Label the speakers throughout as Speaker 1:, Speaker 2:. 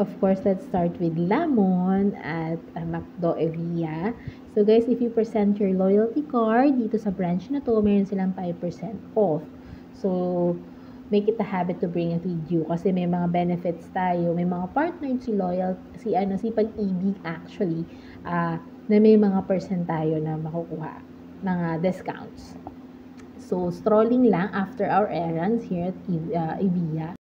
Speaker 1: Of course, let's start with Lamon at McDo Evia. So guys, if you present your loyalty card dito sa branch na to, meron silang 5% off. So, make it a habit to bring it with you kasi may mga benefits tayo. May mga partner si Pag-ibig actually, na may mga percent tayo na makukuha, mga discounts. So, strolling lang after our errands here at Evia.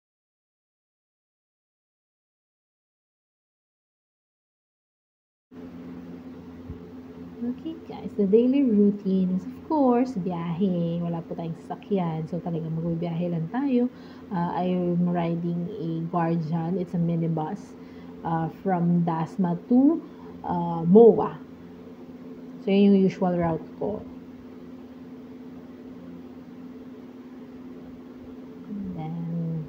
Speaker 1: Okay guys, the daily routine is of course biyahe. Wala po tayong sasakyan. So talagang magbibiyahe lang tayo. I'm riding a Guardian. It's a minibus from Dasma to MOA. So yun yung usual route ko. And then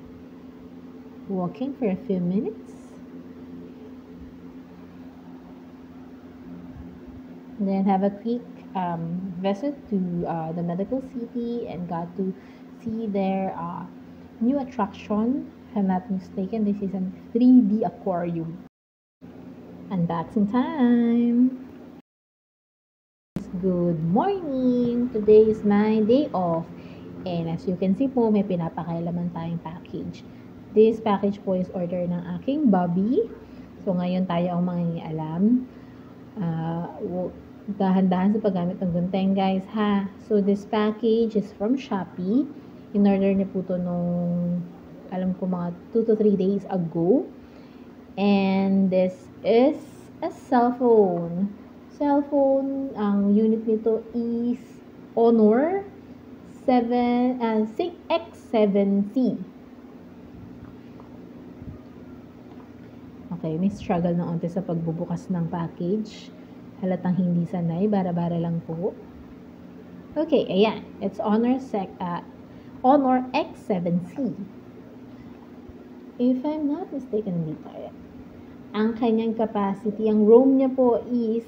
Speaker 1: walking for a few minutes. And then have a quick visit to the medical city and got to see their new attraction. If I'm not mistaken, this is a 3D aquarium. Unboxing time! Good morning! Today is my day off. And as you can see po, may pinapakailaman tayong package. This package po is order ng aking Bobby. So ngayon tayo ang mangingialam. Dahan-dahan sa paggamit ng gunting guys ha. So this package is from Shopee. In-order niya po to nung alam ko mga 2 to 3 days ago. And this is a cellphone. Ang unit nito is Honor 6X7C. Okay, may struggle na onte sa pagbubukas ng package. Halatang hindi sanay, bara-bara lang po. Okay, ayan. It's Honor X7C. If I'm not mistaken, dito ayan. Ang kanyang capacity, ang ROM niya po is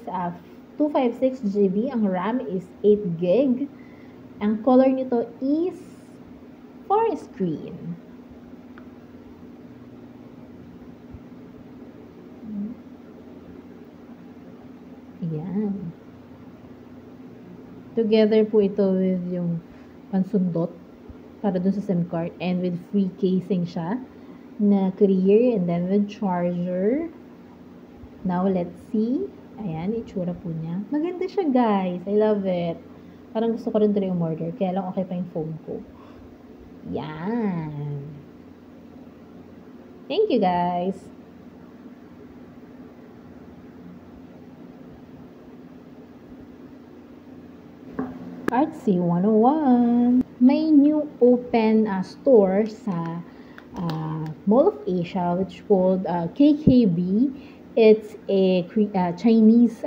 Speaker 1: 256 GB. Ang RAM is 8 GB. Ang color nito is forest green. Ayan. Together po ito with yung pansundot para dun sa SIM card and with free casing siya na clear and then with charger. Now, let's see. Ayan, itsura po niya. Maganda siya guys. I love it. Parang gusto ko rin tuloy umorder. Kaya lang okay pa yung phone ko. Yan. Thank you guys. Artsy 101. May new open store sa Mall of Asia which called KKB. It's a Chinese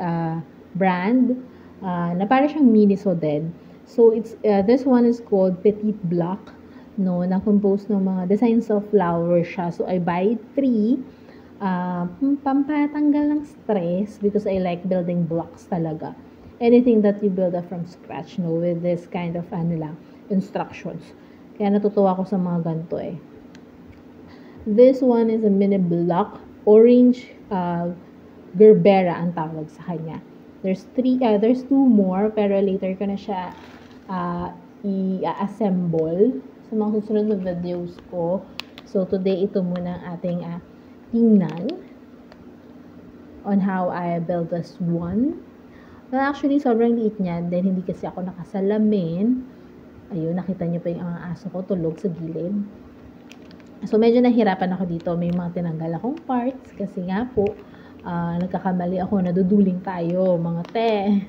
Speaker 1: brand na parang siyang Miniso din. So it's this one is called Petite Block, no, na composed ng mga designs of flowers siya. So I buy 3 pampatanggal ng stress because I like building blocks talaga. Anything that you build up from scratch, no, with this kind of instructions. Kaya natutuwa ako sa mga ganito eh. This one is a mini block, orange Gerbera ang tawag sa kanya. There's 2 more pero later ko na siya i-assemble sa mga susunod na videos ko. So today ito muna ang ating tingnan on how I build this one. Well, actually, sobrang liit niyan. Then, hindi kasi ako nakasalamin. Ayun, nakita niyo pa yung aso ko tulog sa gilid. So, medyo nahirapan ako dito. May mga tinanggal akong parts. Kasi nga po, nagkakamali ako. Naduduling tayo, mga te.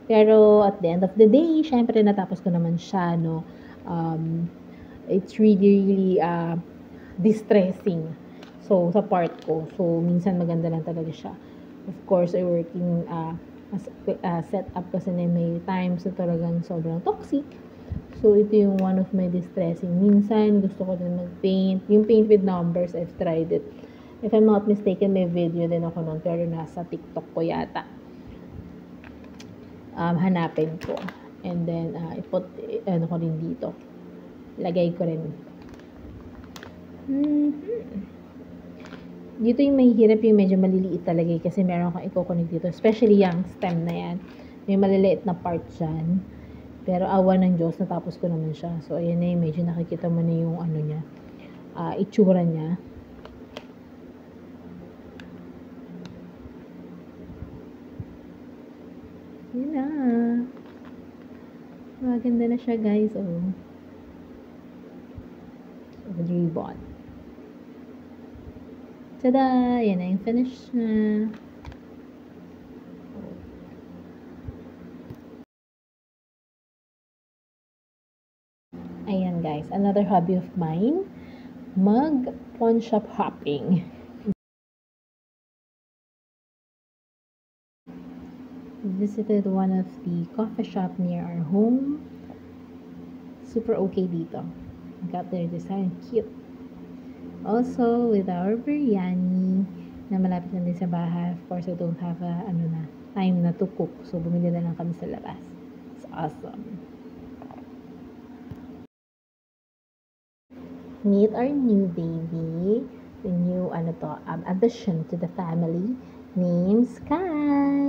Speaker 1: Pero, at the end of the day, syempre, natapos ko naman siya, no. It's really distressing. So, sa part ko. So, minsan maganda lang talaga siya. Of course, I'm working set up kasi na may times na talagang sobrang toxic. So, ito yung one of my distressing. Minsan, gusto ko din mag-paint. Yung paint with numbers, I've tried it. If I'm not mistaken, may video din ako nun. Pero nasa TikTok ko yata. Hanapin ko. And then, ipot, ko rin dito. Lagay ko rin. Dito yung mahihirap yung medyo maliliit talaga kasi meron kang i-connect dito. Especially yung stem na yan. May maliliit na part dyan. Pero awa ng Diyos, natapos ko naman siya. So, ayan na yung medyo nakikita mo na yung ano niya, itsura niya. Yun na. Maganda na siya, guys. Oh. So, ribbon. Tada! Yan na yung finish na. Ayan, guys. Another hobby of mine. Mag-pawn shop hopping. Visited one of the coffee shop near our home. Super okay dito. Got their design cute. Also, with our biryani na malapit na din sa bahay. Of course, I don't have time na to cook. So, bumili na lang kami sa labas. It's awesome. Meet our new baby. The new addition to the family named Sky.